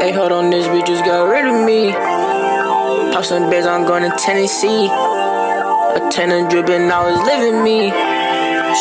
Hey, hold on, this bitch just got rid of me. Pop some beds, I'm going to Tennessee. A tenant dripping, now it's living me.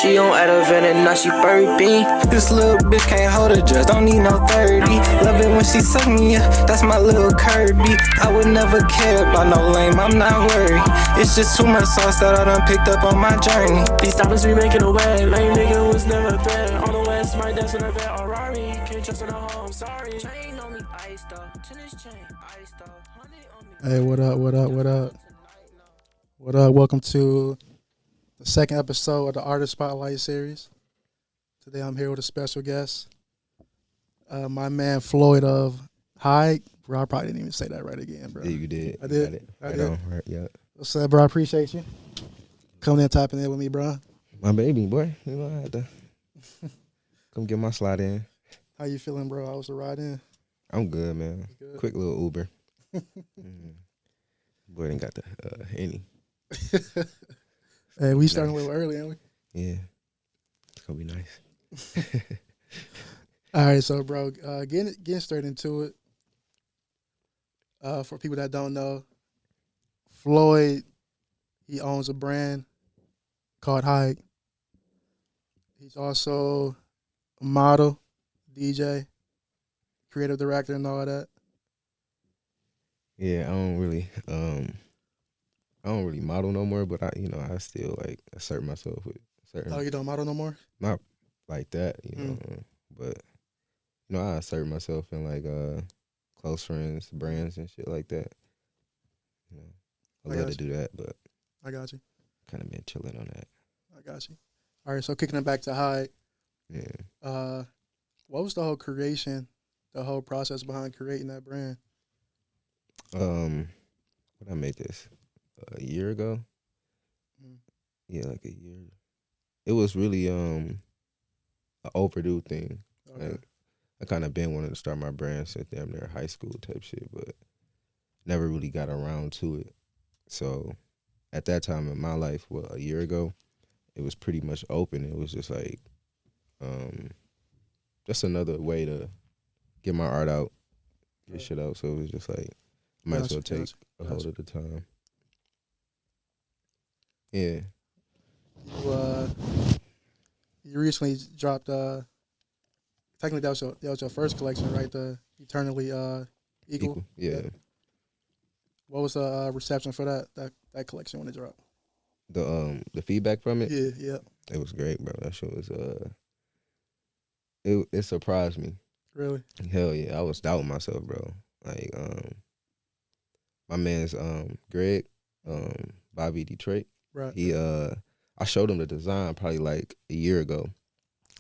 She on Ativan and now she burping. This little bitch can't hold her dress, don't need no 30. Love it when she suck me, yeah, that's my little Kirby. I would never care about no lame, I'm not worried. It's just too much sauce that I done picked up on my journey. These stoppers be making a way, lame nigga was never a threat. On the west, my dad's in a vet, Ferrari. Can't trust in a home, sorry. Chain on me, iced up. Tennis chain, iced up. Honey on me. Hey, what up, what up, what up? What up? Welcome to the second episode of the Artist Spotlight series. Today I'm here with a special guest, my man Floyd of Hyyge. Bro, I probably didn't even say that right again, bro. Yeah, you did. I did. I did. Right, yeah. What's up, bro? I appreciate you coming in, tapping in with me, bro. My baby, boy. You know, I had to come get my slide in. How you feeling, bro? How was the ride in? I'm good, man. Good. Quick little Uber. Boy, ain't got the any. Hey, we starting a little early, ain't we? Yeah. It's going to be nice. All right, so, bro, getting straight into it. For people that don't know, Floyd, he owns a brand called Hyyge. He's also a model, DJ, creative director, and all that. Yeah, I don't really model no more, but I still like assert myself with certain. Oh, you don't model no more? Not like that, but I assert myself in like close friends, brands, and shit like that. I love to do that, but I got you. Kind of been chilling on that. I got you. All right, so kicking it back to Hyyge. Yeah. What was the whole creation, the whole process behind creating that brand? When I made this a year ago. Mm. Yeah, like a year. It was really an overdue thing. Okay. Like, I kind of been wanting to start my brand since damn near high school type shit, but never really got around to it. So at that time in my life, a year ago, it was pretty much open. It was just like just another way to get my art out, get shit out. So it was just like, might as well take a hold of the time. Yeah. You recently dropped technically that was your first collection, right? The Eternally Equal. Yeah. What was the reception for that collection when it dropped? The feedback from it? Yeah. It was great, bro. That shit was it surprised me. Really? Hell yeah. I was doubting myself, bro. Like my man's Greg, Bobby Detroit. Right. He I showed him the design probably like a year ago,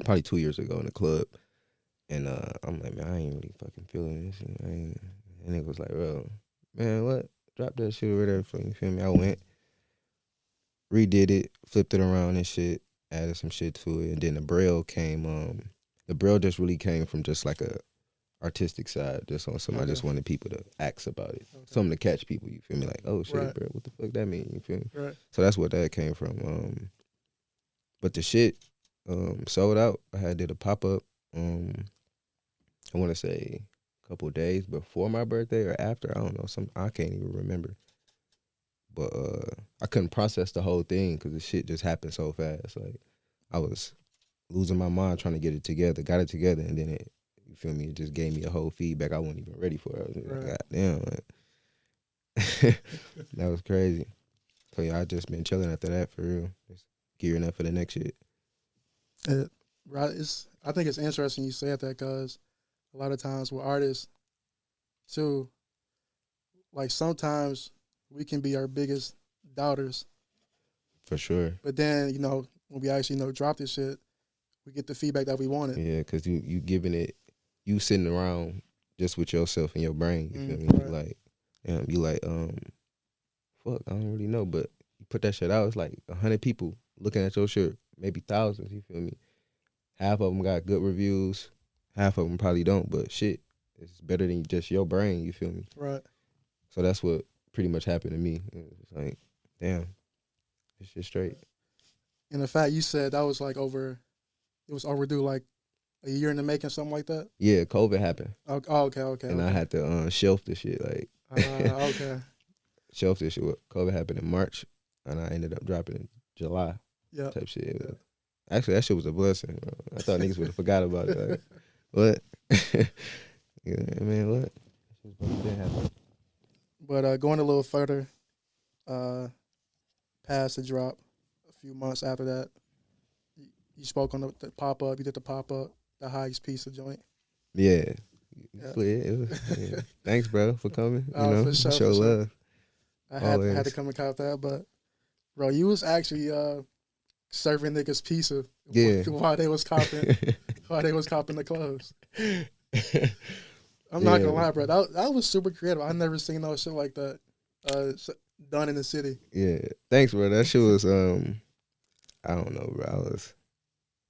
probably 2 years ago in the club. And I'm like, man, I ain't really fucking feeling this. And it was like, bro, man, what? Drop that shit over there. You feel me? I went, redid it, flipped it around and shit, added some shit to it. And then the Braille came, the Braille just really came from just like a artistic side, just on something. I just wanted people to ask about it. Okay. Something to catch people, you feel me? Like, oh shit, right. Bro, what the fuck that mean? You feel me? Right. So that's what that came from. But the shit sold out. I did a pop-up, I want to say a couple of days before my birthday or after. I don't know. I can't even remember. But I couldn't process the whole thing because the shit just happened so fast. Like, I was losing my mind trying to get it together, got it together, and then it, you feel me, it just gave me a whole feedback I wasn't even ready for. I was like, right. God damn. Like, that was crazy. So yeah, I just been chilling after that for real. Just gearing up for the next shit. Right. I think it's interesting you said that because a lot of times with artists, too, like sometimes we can be our biggest doubters. For sure. But then, when we actually, drop this shit, we get the feedback that we wanted. Yeah, because you giving it, you sitting around just with yourself and your brain, you feel me? Right. You like, fuck, I don't really know, but you put that shit out, it's like 100 people looking at your shirt, maybe thousands, you feel me? Half of them got good reviews, half of them probably don't, but shit, it's better than just your brain, you feel me? Right. So that's what pretty much happened to me. It's like, damn, this shit straight. And the fact you said that was like it was overdue like A year in the making, something like that. Yeah, COVID happened, Okay. and I had to shelf the shit. Like, Okay. shelf this shit. COVID happened in March, and I ended up dropping in July. Yeah. Type shit. Actually, that shit was a blessing, bro. I thought niggas would have forgot about it. Like, what? Yeah, man, what? That didn't happen. But going a little further, past the drop, a few months after that, you spoke on the pop up. You did the pop up, the Hyyge pizza joint. Yeah. Yeah. Yeah. Thanks, bro, for coming. You know, for sure, show for sure. love. I had to come and cop that, but bro, you was actually serving niggas pizza while they was copping the clothes. I'm not gonna lie, bro. That was super creative. I never seen no shit like that done in the city. Yeah, thanks, bro. That shit was I don't know, bro.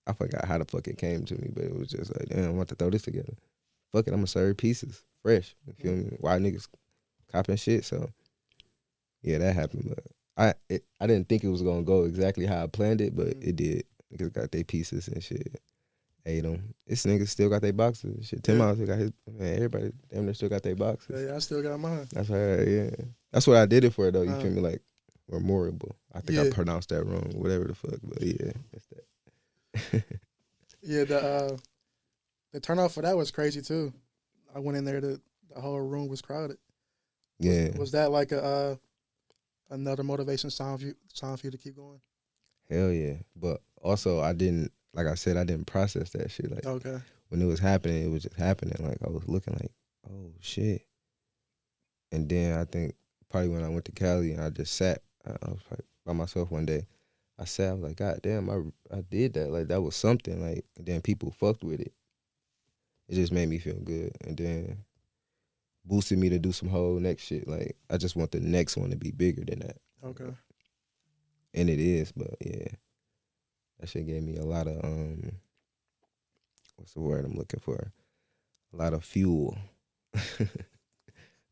I forgot how the fuck it came to me, but it was just like, damn, I want to throw this together. Fuck it, I'm gonna serve pieces fresh. You feel me? Why niggas copping shit? So yeah, that happened. But I didn't think it was gonna go exactly how I planned it, but it did. Niggas got their pieces and shit. Ate them. This niggas still got their boxes and shit. Tim still got his. Man, everybody damn near still got their boxes. Yeah, I still got mine. That's right. Yeah, that's what I did it for though. You feel me? Like memorable. I think I pronounced that wrong. Whatever the fuck, but yeah, that's that. Yeah, the turnout for that was crazy too. I went in there, the whole room was crowded. Yeah. Was that like another motivation sign for you to keep going? Hell yeah. But also I didn't, like I said, I didn't process that shit. Like when it was happening, it was just happening. Like I was looking like, oh shit. And then I think probably when I went to Cali and I just sat, I was like by myself one day. I sat, I was like, God damn, I did that. Like that was something. Like, and then people fucked with it. It just made me feel good. And then boosted me to do some whole next shit. Like I just want the next one to be bigger than that. Okay. And it is, but yeah. That shit gave me a lot of what's the word I'm looking for? A lot of fuel.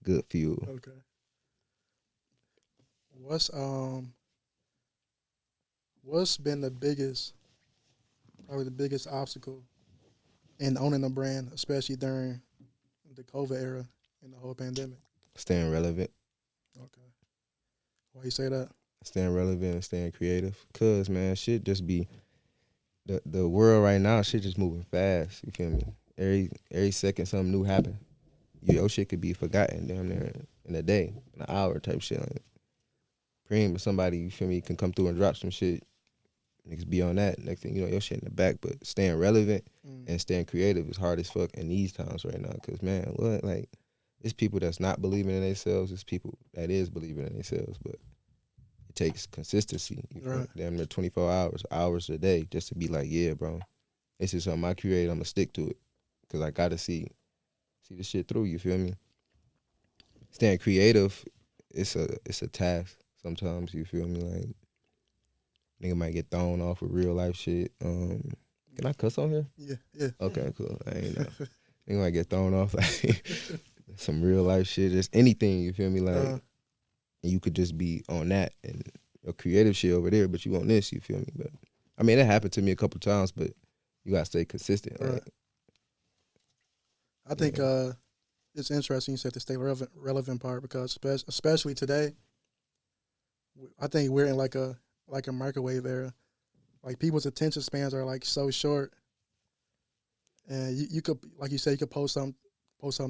Good fuel. Okay. What's been probably the biggest obstacle in owning a brand, especially during the COVID era and the whole pandemic? Staying relevant. Okay. Why you say that? Staying relevant and staying creative. Cause man, shit just be the world right now, shit just moving fast. You feel me? Every second something new happen. Your shit could be forgotten down there in a day, in an hour type shit. Like, praying with somebody, you feel me, can come through and drop some shit. Niggas be on that. Next thing you know, your shit in the back. But staying relevant and staying creative is hard as fuck in these times right now. Cause man, what, like, it's people that's not believing in themselves. It's people that is believing in themselves. But it takes consistency. You feel me? Damn near 24 hours a day, just to be like, yeah, bro, this is something I created. I'm gonna stick to it. Cause I gotta see the shit through. You feel me? Staying creative, it's a task sometimes. You feel me? Like, nigga might get thrown off with real life shit. Can I cuss on here? Yeah. Okay, cool. I ain't know. Nigga might get thrown off like some real life shit, just anything. You feel me? Like, and you could just be on that and your creative shit over there, but you on this. You feel me? But I mean, that happened to me a couple times, but you gotta stay consistent. Like, I think it's interesting you said the stay relevant part, because especially today, I think we're in like a microwave era. Like, people's attention spans are like so short, and you could, like you said, you could post something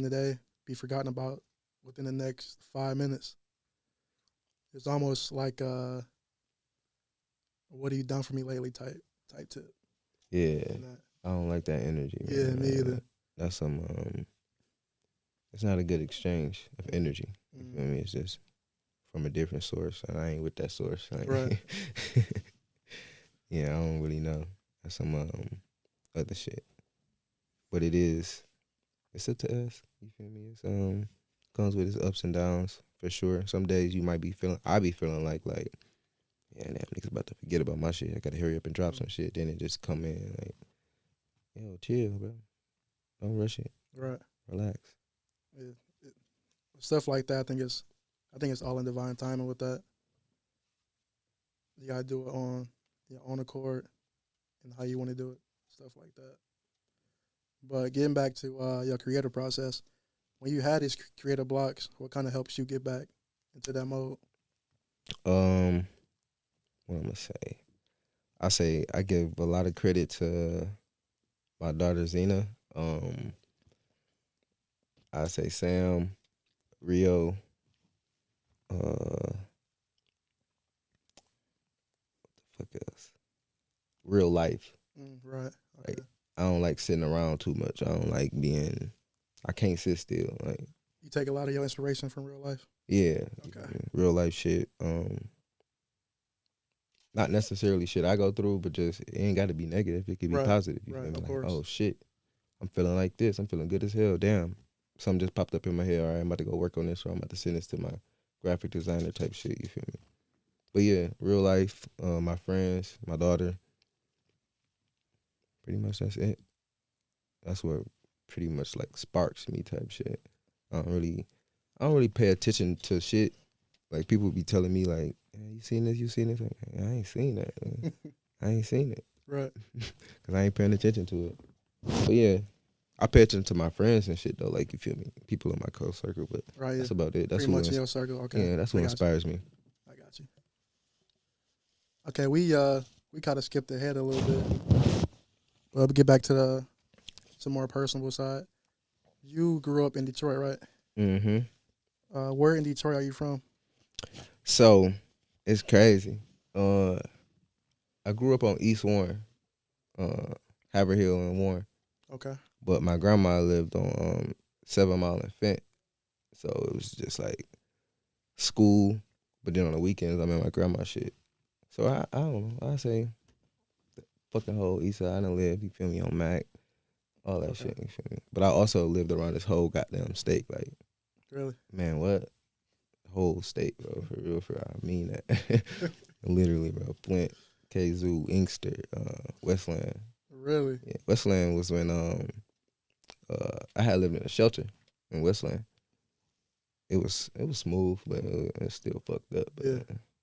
today, be forgotten about within the next 5 minutes. It's almost like what have you done for me lately type tip. Yeah, I don't like that energy, man. Yeah, me either. That's some it's not a good exchange of energy. You feel me? It's just from a different source, and I ain't with that source. Like, right. Yeah, I don't really know. That's some other shit. But it's a test. You feel me? It's comes with its ups and downs for sure. Some days you might be I be feeling like, yeah, damn, niggas about to forget about my shit. I gotta hurry up and drop some shit. Then it just come in like, yo, chill, bro. Don't rush it. Right. Relax. Yeah. Stuff like that, I think it's all in divine timing with that. You gotta do it on your own accord and how you want to do it. Stuff like that. But getting back to your creative process, when you had these creative blocks, what kind of helps you get back into that mode? What I'm gonna say? I say I give a lot of credit to my daughter Zena. I say Sam, Rio, what the fuck else? Real life. Right. Okay. Like, I don't like sitting around too much. I don't like being. I can't sit still. Like, You take a lot of your inspiration from real life. yeah, Okay. real life shit. Not necessarily shit I go through, but just it ain't got to be negative. It could be Right, positive. You right, feel me? of Like, course. oh shit, I'm feeling like this. I'm feeling good as hell. Damn, something just popped up in my head. All right, I'm about to go work on this, or I'm about to send this to my graphic designer type shit. You feel me? But yeah, real life, my friends, my daughter. Pretty much that's it. That's what pretty much like sparks me type shit. I don't really pay attention to shit. Like people be telling me like, hey, you seen this? You seen this? Like, I ain't seen that. I ain't seen it. Right. Cause I ain't paying attention to it. But yeah, I pay attention to my friends and shit though. Like you feel me? People in my close circle. But Right. that's about it. That's Pretty what much in your circle. Okay. yeah. That's what inspires me. I got you. Okay, we kind of skipped ahead a little bit. But we get back to the some more personal side. You grew up in Detroit, right? Mm-hmm. Where in Detroit are you from? So it's crazy. I grew up on East Warren, Haverhill and Warren. Okay. But my grandma lived on 7 Mile and Fent. So it was just like school, but then on the weekends I'm in my grandma's shit. So I don't know. I say fucking whole East Side. I done live, you feel me, on Mac, all that shit, you feel me. But I also lived around this whole goddamn state. Like, Really? man, what? Whole state, bro. For real, I mean that. Literally, bro. Flint, Kazoo, Inkster, Westland. Really? Yeah, Westland was when I had lived in a shelter in Westland. It was smooth, but it was still fucked up. But Yeah.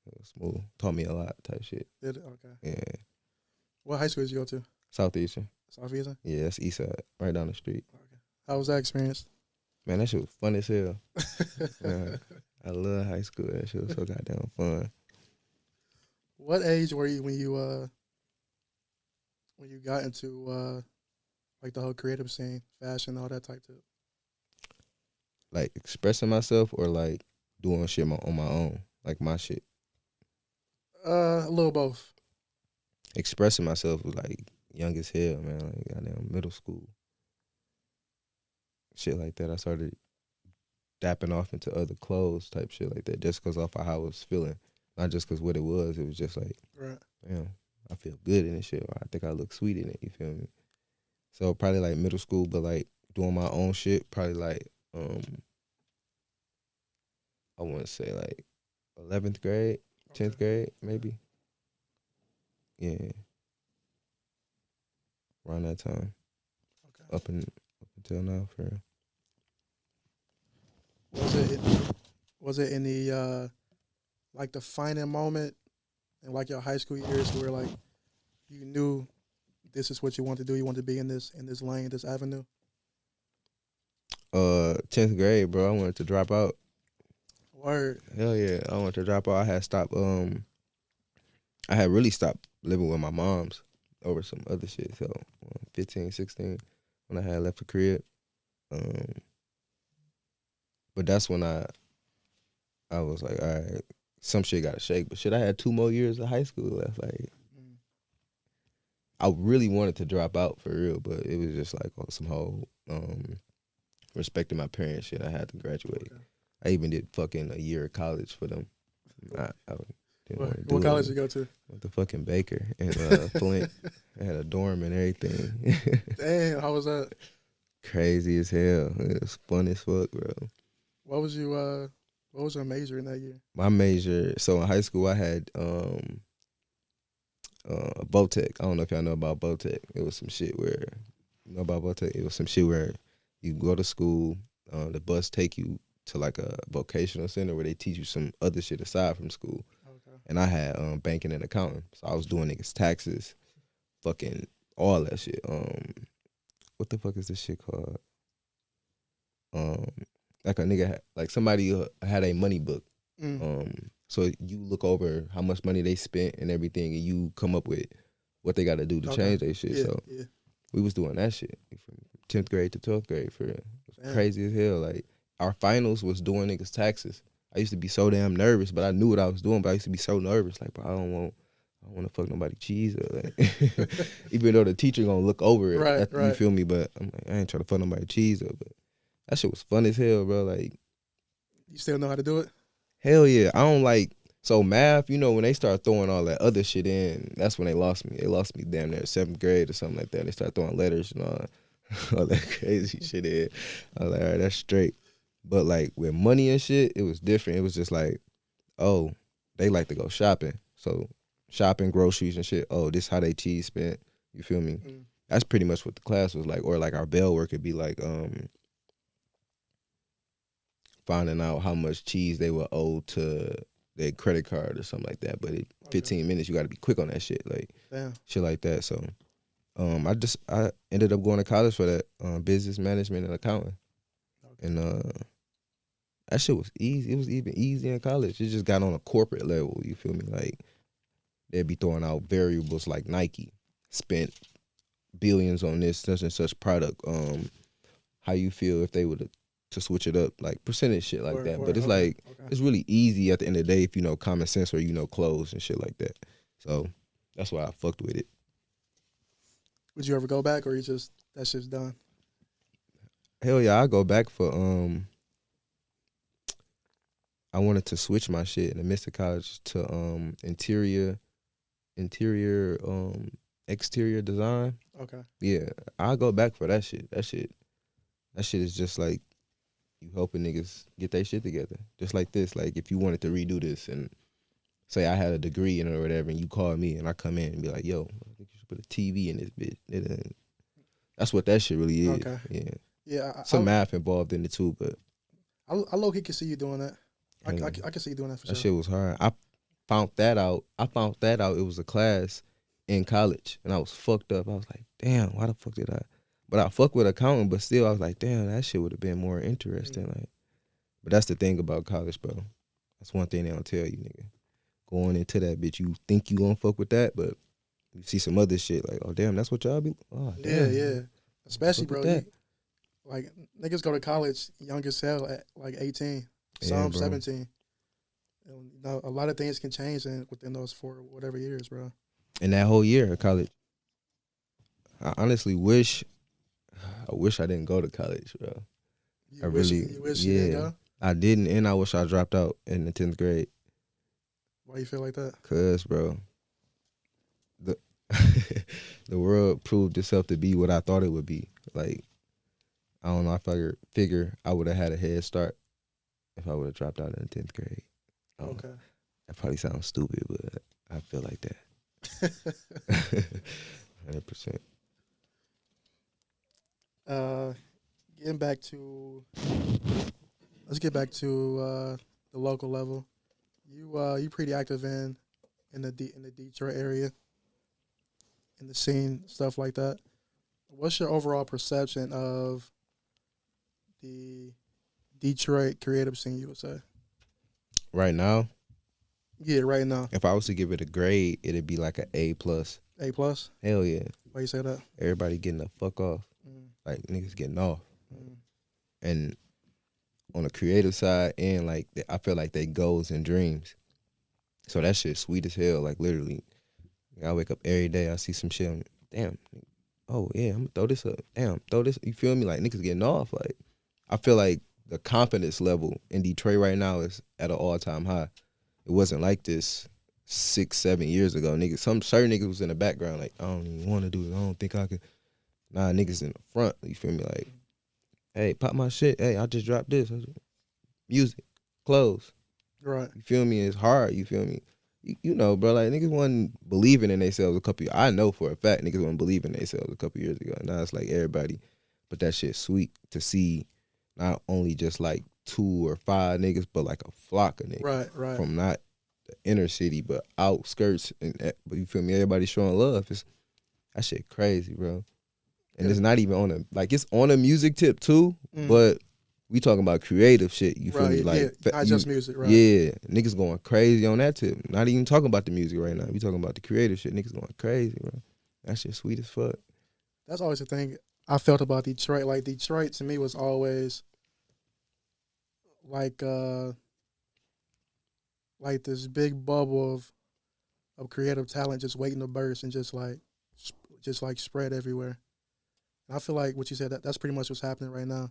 It was smooth. Taught me a lot type shit. Did it? Okay. Yeah. What high school did you go to? Southeastern. Southeastern? Yeah, that's East Side, right down the street. Okay. How was that experience? Man, that shit was fun as hell. Man, I love high school. That shit was so goddamn fun. What age were you when you got into like the whole creative scene, fashion, all that type of? Like expressing myself or like doing shit on my own, like my shit. A little both. Expressing myself was like young as hell, man. Like goddamn middle school. Shit like that. I started dapping off into other clothes type shit like that just because off of how I was feeling. Not just because what it was just like, Right. damn, I feel good in this shit. Or I think I look sweet in it, you feel me? So probably like middle school, but like doing my own shit, probably like, I want to say like 11th grade, 10th grade, maybe. Yeah. Around that time. Okay. Up until now, for real. Was it any like defining moment in like your high school years where like you knew this is what you want to do, you want to be in this lane, this avenue? 10th grade, bro, I wanted to drop out. Word. Hell yeah, I wanted to drop out. I had really stopped living with my moms over some other shit. So 15, 16, when I had left the crib. But that's when I was like, all right, some shit got to shake. But shit, I had 2 more years of high school left. Like, I really wanted to drop out for real, but it was just like on some whole respecting my parents shit. I had to graduate. Okay. I even did fucking a year of college for them. I didn't want to do what college it. did you go to? Went to fucking Baker and Flint. I had a dorm and everything. Damn, how was that? Crazy as hell. It was fun as fuck, bro. What was your major in that year? My major, so in high school I had Botech. I don't know if y'all know about Botech. It was some shit where, you know about Botech? It was some shit where you go to school, the bus take you to like a vocational center where they teach you some other shit aside from school. Okay. And I had banking and accounting. So I was doing niggas' taxes, fucking all that shit. what the fuck is this shit called? Like a nigga, like somebody had a money book. So you look over how much money they spent and everything, and you come up with what they got to do to change their shit. So we was doing that shit from 10th grade to 12th grade for real. It was crazy as hell. Like our finals was doing niggas' taxes. I used to be so damn nervous, but I knew what I was doing. But I used to be so nervous, like, bro, I don't want to fuck nobody cheese up. Like, even though the teacher gonna look over it, after, you feel me? But I'm like, I ain't trying to fuck nobody cheese up. But that shit was fun as hell, bro. Like, you still know how to do it? Hell yeah. I don't like, so math, you know, when they start throwing all that other shit in, that's when they lost me. They lost me damn near 7th grade or something like that. They start throwing letters and all that crazy shit in. I was like, all right, that's straight. But like with money and shit, it was different. It was just like, oh, they like to go shopping. So shopping, groceries and shit. Oh, this how they cheese spent. You feel me? That's pretty much what the class was like. Or like our bell work could be like, finding out how much cheese they were owed to their credit card or something like that. But 15 minutes, you got to be quick on that shit, like shit like that. So, I ended up going to college for that, business management and accounting, and that shit was easy. It was even easy in college. It just got on a corporate level. You feel me? Like they'd be throwing out variables like Nike spent billions on this such and such product. How you feel if they would to switch it up, like percentage shit like that. But it's like, it's really easy at the end of the day if you know common sense or you know clothes and shit like that. So that's why I fucked with it. Would you ever go back, or you just, that shit's done? Hell yeah, I go back for, I wanted to switch my shit in the midst of college to exterior design. Okay. Yeah, I'll go back for that shit. That shit is just like, you helping niggas get their shit together. Just like this. Like, if you wanted to redo this and say I had a degree in it or whatever, and you call me and I come in and be like, yo, I think you should put a TV in this bitch. That's what that shit really is. Okay. Yeah. Yeah. Some math involved in it too, but I low-key can see you doing that. I can see you doing that for sure. That shit was hard. I found that out. It was a class in college, and I was fucked up. I was like, damn, why the fuck did I? But I fuck with accounting, but still I was like, damn, that shit would have been more interesting. Like, but that's the thing about college, bro. That's one thing they don't tell you, nigga. Going into that bitch, you think you gonna fuck with that, but you see some other shit like, oh damn, that's what y'all be. Oh damn, yeah. Especially, bro. Like niggas go to college young as hell at like 18, some 17. And, you know, a lot of things can change within those 4 whatever years, bro. And that whole year of college, I honestly wish I didn't go to college, bro. You wish you didn't go? I didn't, and I wish I dropped out in the 10th grade. Why you feel like that? Cause, bro, the world proved itself to be what I thought it would be. Like, I don't know, I figure I would have had a head start if I would have dropped out in the 10th grade. Okay. That probably sounds stupid, but I feel like that. 100%. Let's get back to the local level. You pretty active in the Detroit area, in the scene, stuff like that. What's your overall perception of the Detroit creative scene, you would say? Right now? Yeah, right now. If I was to give it a grade, it'd be like an A+. A+? Hell yeah. Why you say that? Everybody getting the fuck off. Like, niggas getting off. And on the creative side, and like, I feel like they goals and dreams. So that shit sweet as hell, like literally. I wake up every day, I see some shit, I'm, damn, oh yeah, I'm gonna throw this up. Damn, throw this, you feel me? Like, niggas getting off. Like, I feel like the confidence level in Detroit right now is at an all-time high. It wasn't like this 6-7 years ago. Niggas, some certain niggas was in the background, like, I don't even want to do it. I don't think I could. Nah, niggas in the front, you feel me? Like, hey, pop my shit. Hey, I just dropped this. Music, clothes. Right. You feel me? It's hard, you feel me? You know, bro, like, niggas wasn't believing in themselves a couple years. I know for a fact niggas wasn't believing in themselves a couple years ago. Now it's like everybody. But that shit's sweet to see not only just like 2 or 5 niggas, but like a flock of niggas. Right. From not the inner city, but outskirts. But you feel me? Everybody showing love. That shit crazy, bro. And it's not even on a, like, it's on a music tip too, but we talking about creative shit, you feel me? Like, not just music, right? Yeah, niggas going crazy on that tip. Not even talking about the music right now. We talking about the creative shit. Niggas going crazy, bro. That shit sweet as fuck. That's always the thing I felt about Detroit. Like, Detroit to me was always like this big bubble of creative talent just waiting to burst and just like spread everywhere. And I feel like what you said, that's pretty much what's happening right now.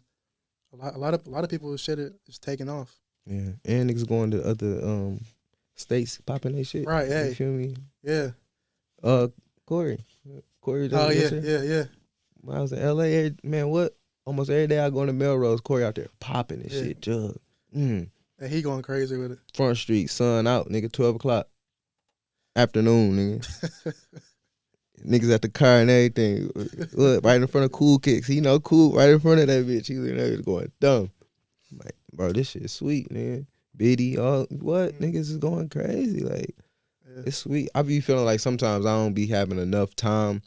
A lot of people's shit is taking off. Yeah, and niggas going to other states popping their shit. Right, hey. You feel me? Yeah. Corey. Oh, yeah. When I was in LA, man, what? Almost every day I go into Melrose, Corey out there popping and shit, jug. And he going crazy with it. Front Street, sun out, nigga, 12 o'clock. Afternoon, nigga. Niggas at the car and everything. Look, right in front of Cool Kicks. You know, Cool right in front of that bitch. He's in there going dumb. I'm like, bro, this shit is sweet, man. Biddy, all what? Niggas is going crazy. Like, it's sweet. I be feeling like sometimes I don't be having enough time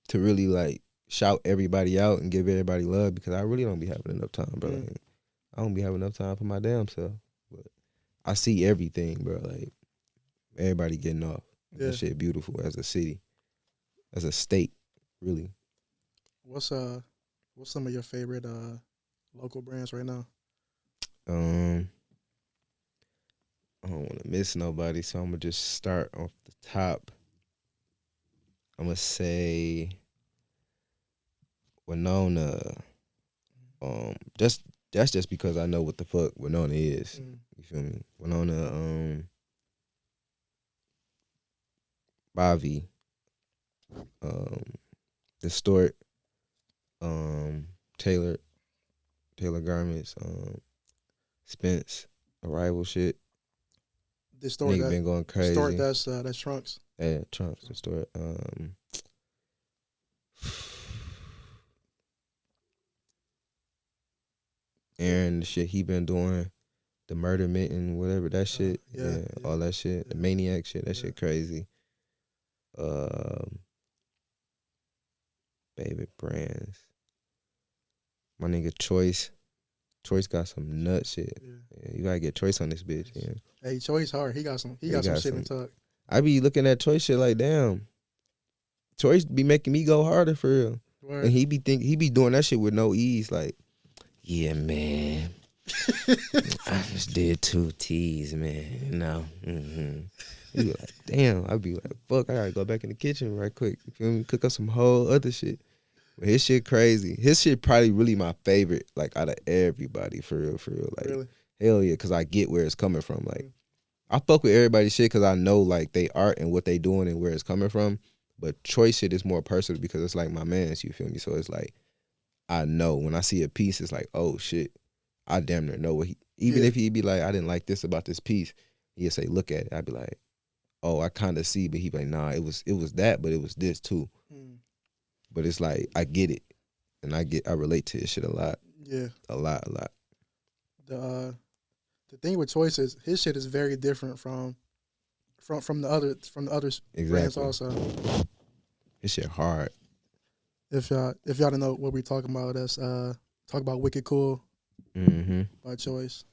to really, like, shout everybody out and give everybody love because I really don't be having enough time, bro. Like, I don't be having enough time for my damn self. But I see everything, bro. Like, everybody getting off. That shit beautiful as a city, as a state, really. What's some of your favorite local brands right now? I don't want to miss nobody, so I'm gonna just start off the top. I'm gonna say Winona. That's just because I know what the fuck Winona is. You feel me? Winona. Bobby, Distort, Taylor Garments, Spence, Arrival shit. Distort, nigga been going crazy. Distort, that's Trunks. Yeah, Trunks, Distort. Aaron, the shit he been doing, the Murder Mitten, whatever that shit, all that shit, the Maniac shit, that shit crazy. Favorite brands. My nigga Choice got some nut shit. Yeah, you gotta get Choice on this bitch. Yeah. Hey, Choice hard. He got some shit in tuck. I be looking at Choice shit like, damn. Choice be making me go harder for real. Word. And he be doing that shit with no ease. Like, yeah, man. I just did 2 T's, man. You know. He be like, damn. I be like, fuck, I gotta go back in the kitchen right quick. You feel me? Cook up some whole other shit. But his shit crazy. His shit probably really my favorite, like, out of everybody, for real. Like, really? Hell yeah, because I get where it's coming from. Like, I fuck with everybody's shit because I know, like, they art and what they doing and where it's coming from. But Choice shit is more personal because it's like my man's, you feel me? So it's like, I know when I see a piece, it's like, oh shit, I damn near know what he, even if he be like, I didn't like this about this piece, he'd say, look at it. I'd be like, oh, I kind of see, but he'd be like, nah, it was that, but it was this too. But it's like, I get it. And I relate to his shit a lot. Yeah. A lot. The thing with Choice is his shit is very different from the other brands also. His shit hard. If y'all don't know what we're talking about, that's talk about Wicked Cool by Choice.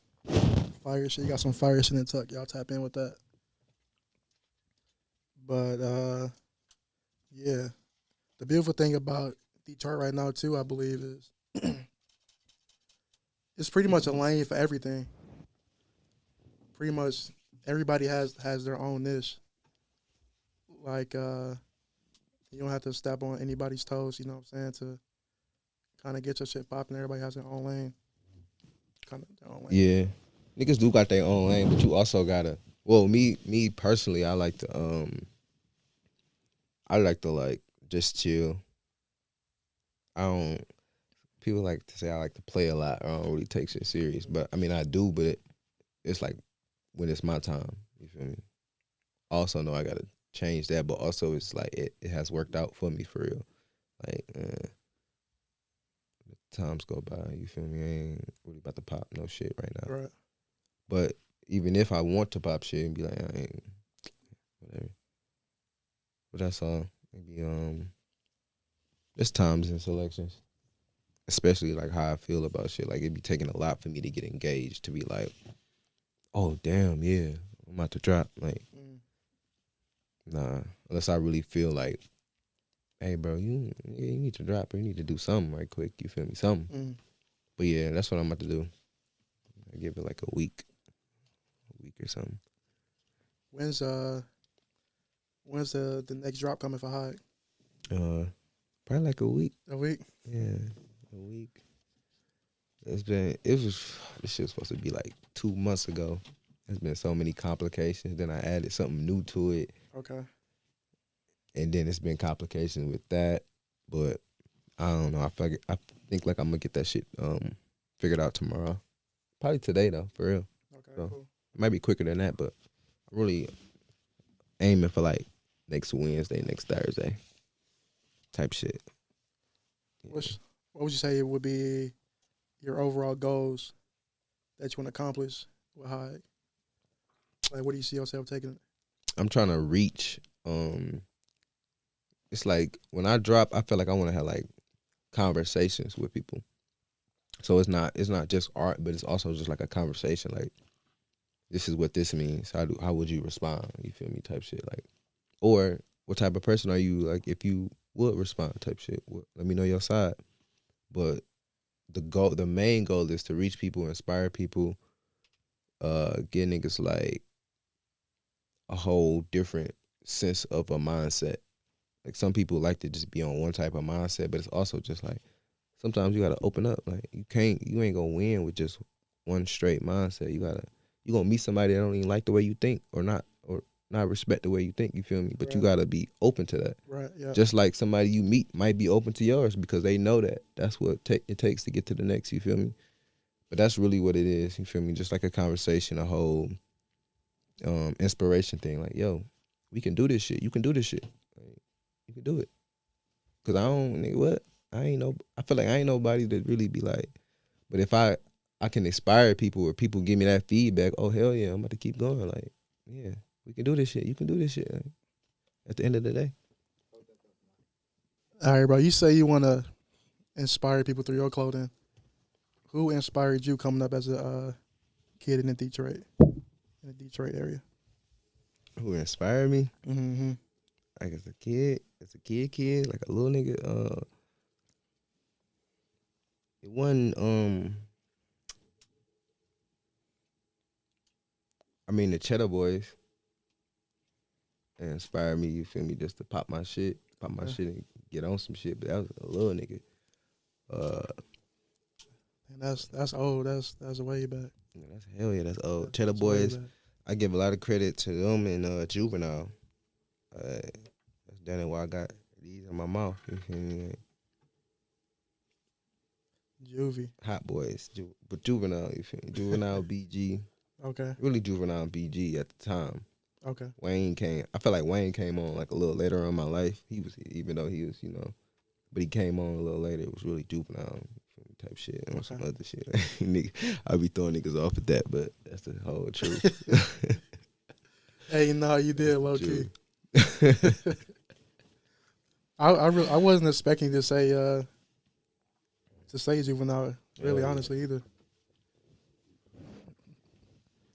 Fire shit. You got some fire shit in tuck. Y'all tap in with that. But yeah. The beautiful thing about Detroit right now too, I believe, is it's pretty much a lane for everything. Pretty much everybody has their own niche. Like you don't have to step on anybody's toes, you know what I'm saying, to kind of get your shit popping. Everybody has their own lane. Yeah. Niggas do got their own lane, but you also gotta, well, me personally, I like to like just chill. People like to say I like to play a lot. I don't really take shit serious, but I mean I do, but it's like when it's my time, you feel me? Also know I gotta change that, but also it's like it has worked out for me for real. Like times go by, you feel me? I ain't really about to pop no shit right now. Right. But even if I want to pop shit and be like, I ain't whatever. But that's all. Maybe It's times and selections. Especially like how I feel about shit. Like it'd be taking a lot for me to get engaged to be like, oh damn, yeah, I'm about to drop. Like, nah. Unless I really feel like, hey bro, you need to drop or you need to do something right quick. You feel me? Something. But yeah, that's what I'm about to do. I give it like a week or something. When's the next drop coming for Hyyge? Probably like a week. A week? Yeah, a week. This shit was supposed to be like 2 months ago. There's been so many complications. Then I added something new to it. Okay. And then it's been complications with that. But I don't know. I think like I'm gonna get that shit figured out tomorrow. Probably today though, for real. Okay, So, cool. it might be quicker than that, but I'm really aiming for like next Wednesday, next Thursday type shit. Yeah. What would you say would be your overall goals that you want to accomplish with Hyyge? Like, what do you see yourself taking? I'm trying to reach. It's like when I drop, I feel like I want to have like conversations with people. So it's not just art, but it's also just like a conversation. Like, this is what this means. How would you respond? You feel me? Type shit. Like, or what type of person are you? Like, if you would respond, type shit. Let me know your side. But the main goal is to reach people, inspire people, get niggas like a whole different sense of a mindset. Like some people like to just be on one type of mindset, but it's also just like sometimes you gotta open up. Like you ain't gonna win with just one straight mindset. You gonna meet somebody that don't even like the way you think or not respect the way you think. You feel me? But Right. you gotta be open to that. Right. Yeah. Just like somebody you meet might be open to yours because they know that that's what it takes to get to the next. You feel me? But that's really what it is. You feel me? Just like a conversation, a whole inspiration thing. Like, yo, we can do this shit. You can do this shit. Like, you can do it. Cause I don't, nigga, what? I feel like I ain't nobody to really be like. But if I can inspire people or people give me that feedback, oh hell yeah, I'm about to keep going. Like, yeah, we can do this shit. You can do this shit. Like, at the end of the day. All right, bro. You say you want to inspire people through your clothing. Who inspired you coming up as a kid in the Detroit area? Who inspired me? Mm-hmm. Like as a kid, like a little nigga. It wasn't. I mean, the Cheddar Boys inspired me. You feel me? Just to pop my shit and get on some shit. But that was a little nigga. And that's old. That's way back. Yeah, that's hell yeah. That's old. Cheddar Boys. I give a lot of credit to them and Juvenile. That's down there where I got these in my mouth. You feel me? Like, Juvie. Hot Boys, but Juvenile. You feel me? Juvenile, BG. Okay. Really Juvenile and BG at the time. Okay. Wayne came. I feel like Wayne came on like a little later on in my life. Even though he was, but he came on a little later. It was really Juvenile type shit and some other shit. Nigga, I be throwing niggas off at that, but that's the whole truth. Hey, no, you did low key. I wasn't expecting to say Juvenile. Really, honestly, either.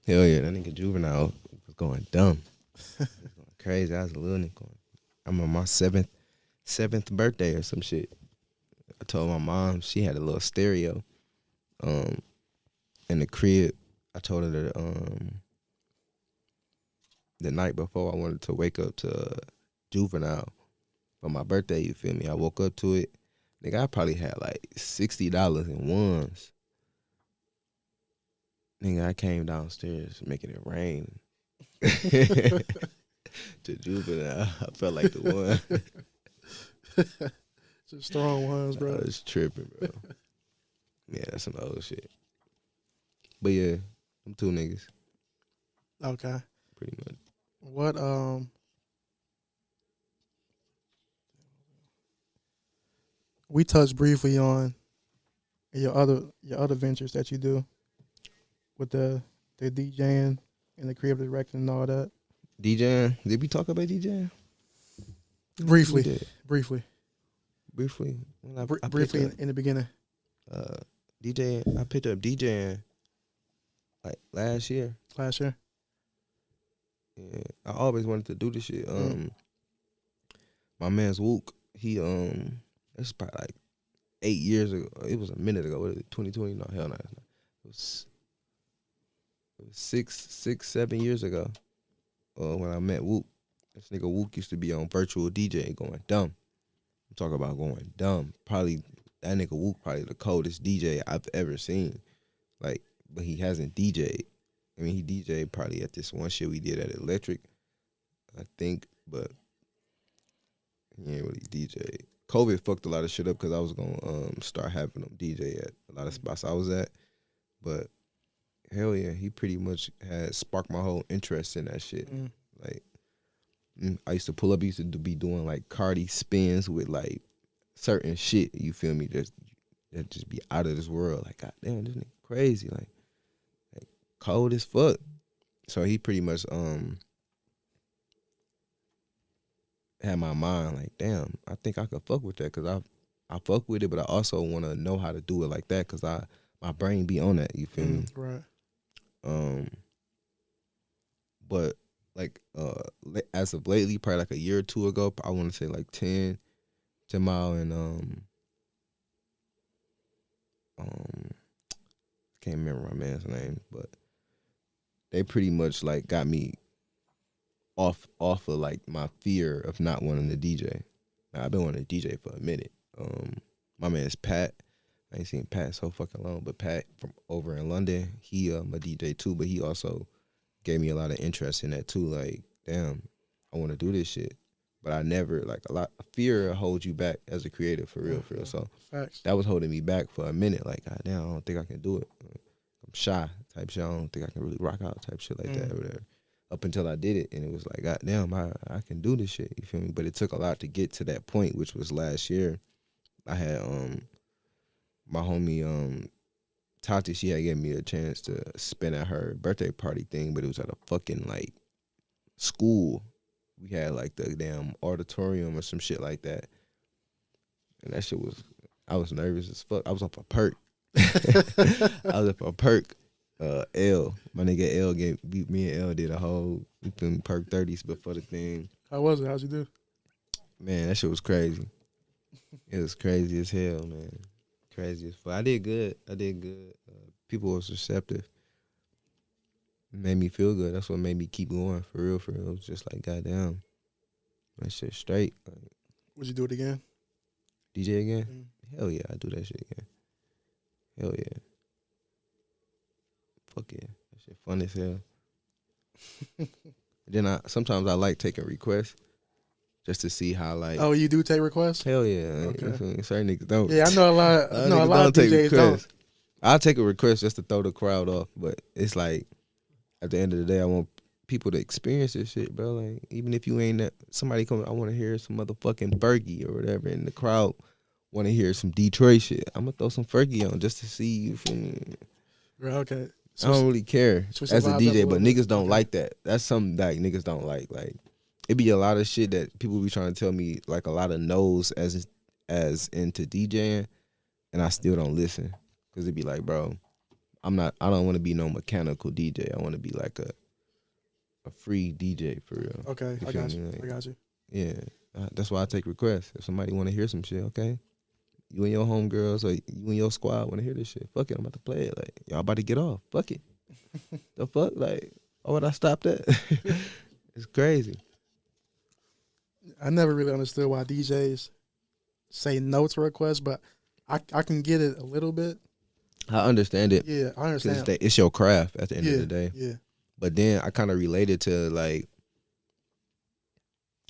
Hell yeah, that nigga Juvenile was going dumb. Was going crazy. I was a little nigga going. I'm on my seventh birthday or some shit. I told my mom she had a little stereo in the crib. I told her that the night before I wanted to wake up to Juvenile for my birthday, you feel me? I woke up to it. Nigga, I probably had like $60 in ones. Nigga, I came downstairs making it rain. To Juvenile. I felt like the one. Just throwing ones, bro. I was tripping, bro. Yeah, that's some old shit. But yeah, them two niggas. Okay. Pretty much. What we touched briefly on your other ventures that you do with the DJing and the creative directing and all that. DJing? Did we talk about DJing? Briefly. We did. Briefly. briefly. When I briefly picked in the beginning. up, DJing. I picked up DJing like last year. Last year. Yeah, I always wanted to do this shit. My man's Wook. He it's probably like 8 years ago. It was a minute ago. What is it? 2020? No, hell no. It was 7 years ago. When I met Wook. This nigga Wook used to be on virtual DJ going dumb. I'm talking about going dumb. Probably that nigga Wook probably the coldest DJ I've ever seen. Like, but he hasn't DJ'd. I mean, he DJ'd probably at this one shit we did at Electric, I think, but he ain't really DJ'd. COVID fucked a lot of shit up because I was gonna start having him DJ at a lot of spots I was at, but hell yeah, he pretty much had sparked my whole interest in that shit. Like, I used to pull up, used to be doing like Cardi spins with like certain shit, you feel me, that just be out of this world. Like, god damn, this nigga crazy, like cold as fuck. So he pretty much had my mind like, damn, I think I could fuck with that, because I fuck with it, but I also want to know how to do it like that, because my brain be on that, you feel me? Right. But like as of lately, probably like a year or two ago, I want to say like 10 Mile and can't remember my man's name, but they pretty much like got me off of like my fear of not wanting to DJ. Now, I've been wanting to DJ for a minute. My man's Pat. I ain't seen Pat so fucking long, but Pat from over in London, he a DJ too, but he also gave me a lot of interest in that too. Like, damn, I want to do this shit, but I never, like, fear holds you back as a creative, for real. So Facts. that was holding me back for a minute. Like, god damn, I don't think I can do it. I'm shy type shit. I don't think I can really rock out type shit like that or whatever. Up until I did it, and it was like, god damn, I can do this shit. You feel me? But it took a lot to get to that point, which was last year. I had my homie Tati, she had gave me a chance to spin at her birthday party thing, but it was at a fucking like school. We had like the damn auditorium or some shit like that, and that shit was, I was nervous as fuck. I was off a perk. I was up a perk. L, my nigga L me and L did a whole perk 30s before the thing. How was it? How'd you do? Man, that shit was crazy. It was crazy as hell, man. Crazy as fuck. I did good. People was receptive. It made me feel good. That's what made me keep going. For real. It was just like, goddamn, that shit straight. Like, Would you do it again? DJ again? Hell yeah, I do that shit again. Hell yeah. Fuck yeah. That shit fun as hell. Then sometimes I like taking requests just to see how, like. Oh, you do take requests? Hell yeah. Okay. Certain niggas don't. Yeah, I know a lot. I know a lot of take DJs requests. don't. I'll take a request just to throw the crowd off, but it's like, at the end of the day, I want people to experience this shit, bro. Like, even if you ain't somebody come, I want to hear some motherfucking Fergie or whatever, and the crowd want to hear some Detroit shit. I'm gonna throw some Fergie on just to see you. Feel me? Right, okay. I don't really care as a DJ, but niggas don't okay. like that. That's something that niggas don't like. Like, it be a lot of shit that people be trying to tell me, like a lot of no's as into DJing, and I still don't listen, because it be like, bro, I don't want to be no mechanical DJ. I want to be like a free DJ for real. Okay, I got you. I got you. Yeah, that's why I take requests. If somebody want to hear some shit, okay, you and your homegirls or you and your squad want to hear this shit, fuck it, I'm about to play it. Like, y'all about to get off, fuck it. The fuck, like, why would I stop that? It's crazy. I never really understood why DJs say no to requests, but I can get it a little bit. I understand it. Yeah, I understand. It's your craft at the end of the day. Yeah. But then I kind of related to, like,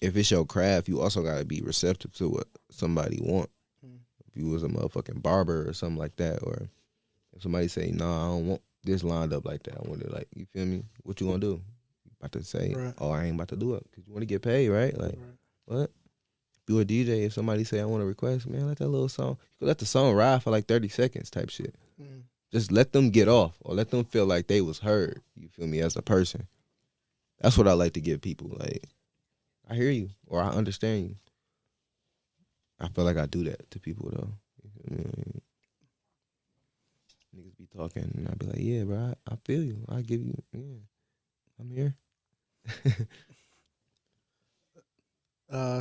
if it's your craft, you also got to be receptive to what somebody want. If you was a motherfucking barber or something like that, or if somebody say, no, I don't want this lined up like that, I want it like, you feel me? What you gonna do? You about to say, right. Oh, I ain't about to do it, because you want to get paid, right? Like, what? If you a DJ, if somebody say, I want a request, man, let that little song, you can let the song ride for like 30 seconds type shit. Just let them get off, or let them feel like they was heard, you feel me, as a person. That's what I like to give people. Like, I hear you, or I understand you. I feel like I do that to people though. Niggas be talking and I be like, yeah, bro, I feel you. I give you, yeah, I'm here.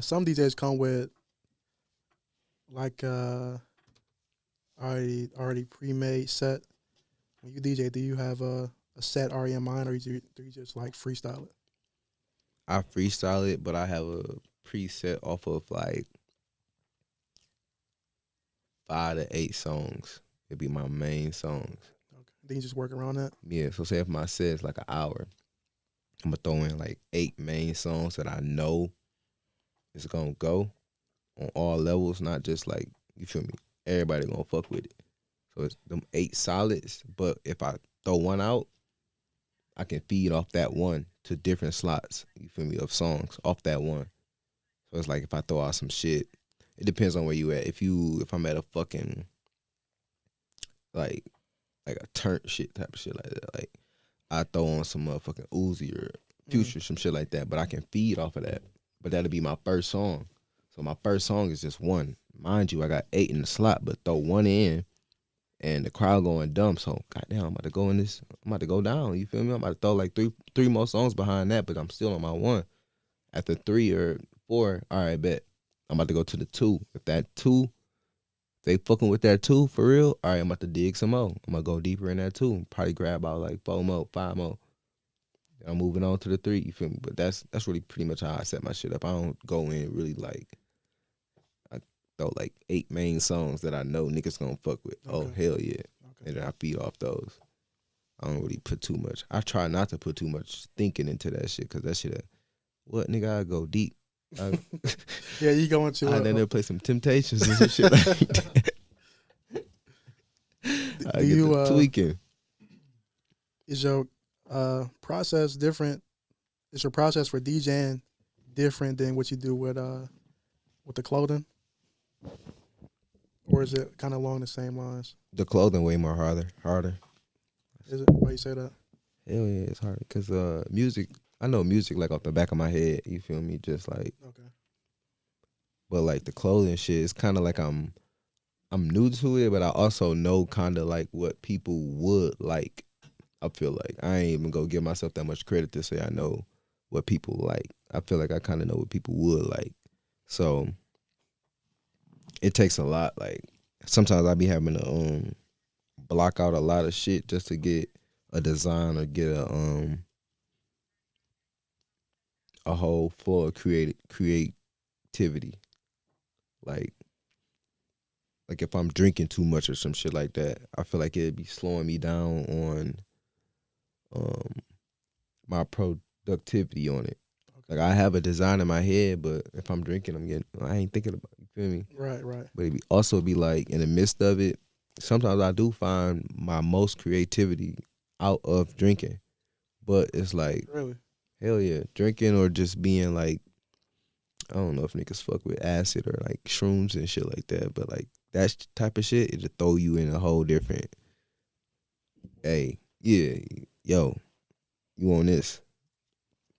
Some DJs come with like already pre-made set. When you DJ, do you have a set already in mind, or do you just like freestyle it? I freestyle it, but I have a preset off of like 5 to 8 songs. It'd be my main songs. Okay. Then you just work around that. Yeah, so say if my set is like an hour, I'm gonna throw in like 8 main songs that I know is gonna go on all levels, not just like, you feel me, everybody gonna fuck with it. So it's them 8 solids, but if I throw one out, I can feed off that one to different slots, you feel me, of songs off that one. So it's like if I throw out some shit, it depends on where you at. If I'm at a fucking like a turn shit type of shit like that, like I throw on some motherfucking Uzi or Future, some shit like that, but I can feed off of that. But that'll be my first song. So my first song is just one. Mind you, I got 8 in the slot, but throw one in and the crowd going dumb. So goddamn, I'm about to go in this. I'm about to go down. You feel me? I'm about to throw like three more songs behind that, but I'm still on my one. After 3 or 4, all right, bet. I'm about to go to the 2. If that 2, they fucking with that 2 for real, all right, I'm about to dig some more. I'm gonna go deeper in that 2. Probably grab out like 4 more, 5 more. Then I'm moving on to the 3. You feel me? But that's really pretty much how I set my shit up. I don't go in really like, I throw like 8 main songs that I know niggas gonna fuck with. Okay. Oh hell yeah, okay. And then I feed off those. I don't really put too much. I try not to put too much thinking into that shit, cause that shit, what nigga, I go deep. Yeah, you go into. I then play some Temptations and some shit like that. I get the tweaking. Is your process different? Is your process for DJing different than what you do with the clothing, or is it kind of along the same lines? The clothing way more harder. Is it? Why you say that? Hell yeah, it's hard. Cause music, I know music like off the back of my head. You feel me? Just like, okay. But like the clothing shit, it's kind of like I'm new to it, but I also know kind of like what people would like. I feel like I ain't even gonna give myself that much credit to say I know what people like. I feel like I kind of know what people would like. So it takes a lot. Like sometimes I be having to block out a lot of shit just to get a design or get a whole flow of creativity. Like if I'm drinking too much or some shit like that, I feel like it'd be slowing me down on my productivity on it. Like I have a design in my head, but if I'm drinking, I ain't thinking about it. You feel me? Right. But it also be like in the midst of it, sometimes I do find my most creativity out of drinking. But it's like, really, hell yeah, drinking or just being like, I don't know if niggas fuck with acid or like shrooms and shit like that, but like that type of shit, it'll throw you in a whole different, hey, yeah, yo, you on this,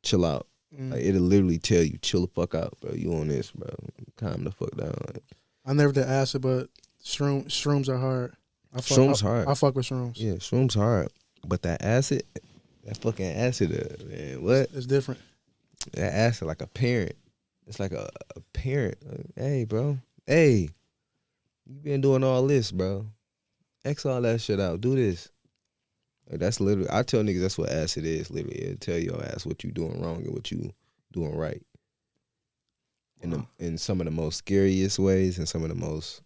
chill out. Like it'll literally tell you, chill the fuck out, bro. You on this, bro. Calm the fuck down. Like, I never did acid, but shrooms are hard. Shrooms hard. I fuck with shrooms. Yeah, shrooms hard. But that acid, that fucking acid, man, what? It's different. That acid like a parent. It's like a parent. Like, hey, bro. Hey, you been doing all this, bro. X all that shit out. Do this. Like, that's literally, I tell niggas that's what acid is, literally. It'll tell your ass what you doing wrong and what you doing right. In some of the most scariest ways and some of the most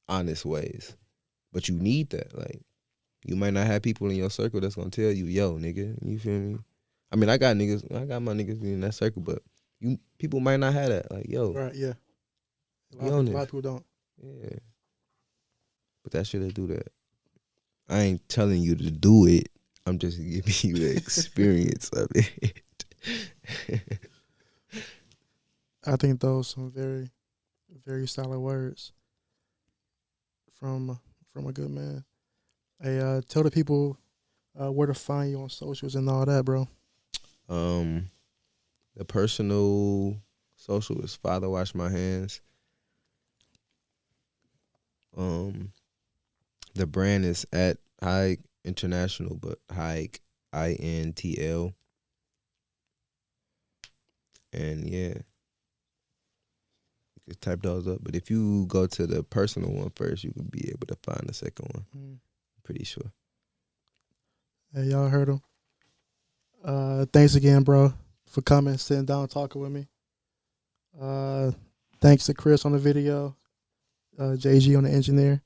honest ways. But you need that. Like, you might not have people in your circle that's gonna tell you, yo, nigga, you feel me? I mean, I got my niggas in that circle, but people might not have that. Like, yo. Right, yeah. A lot of people don't. Yeah. But that shit'll do that. I ain't telling you to do it. I'm just giving you the experience of it. I think those some very, very solid words from a good man. Hey, tell the people where to find you on socials and all that, bro. The personal social is Father Wash My Hands. The brand is at Hyyge International, but Hyyge INTL. And yeah, you can type those up. But if you go to the personal one first, you could be able to find the second one. I'm pretty sure. Hey, y'all heard him. Thanks again, bro, for coming, sitting down, talking with me. Thanks to Chris on the video, JG on the engineer.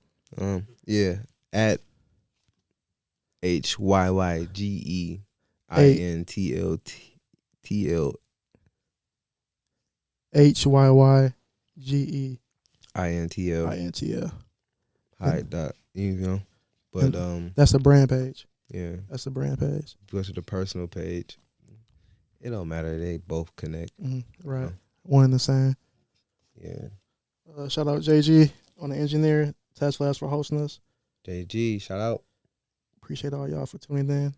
Yeah, at HYYGEINTLTL. HYYGE INTL. Hyyge dot, you know. But that's a brand page. Yeah. That's the brand page. Go to the personal page. It don't matter. They both connect. Right. One and the same. Yeah. Shout out JG on the engineer. Task Labs for hosting us. JG, shout out. Appreciate all y'all for tuning in.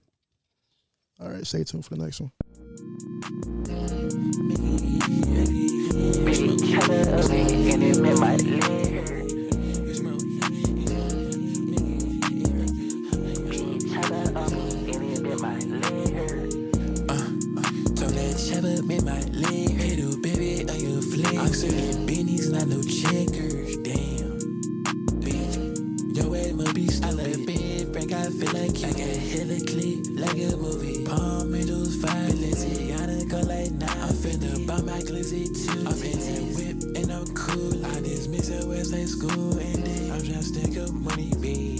All right, stay tuned for the next one. Not no checkers, damn. Bitch, your ass must be stupid. I love big Frank, I feel like I got hella clip, like a movie. Palm middles, 5 Balenciaga, go like now. I'm finna buy my glizzy too. I'm in that whip and I'm cool. I dismiss her West High School and then I'm tryna stack up money, bitch.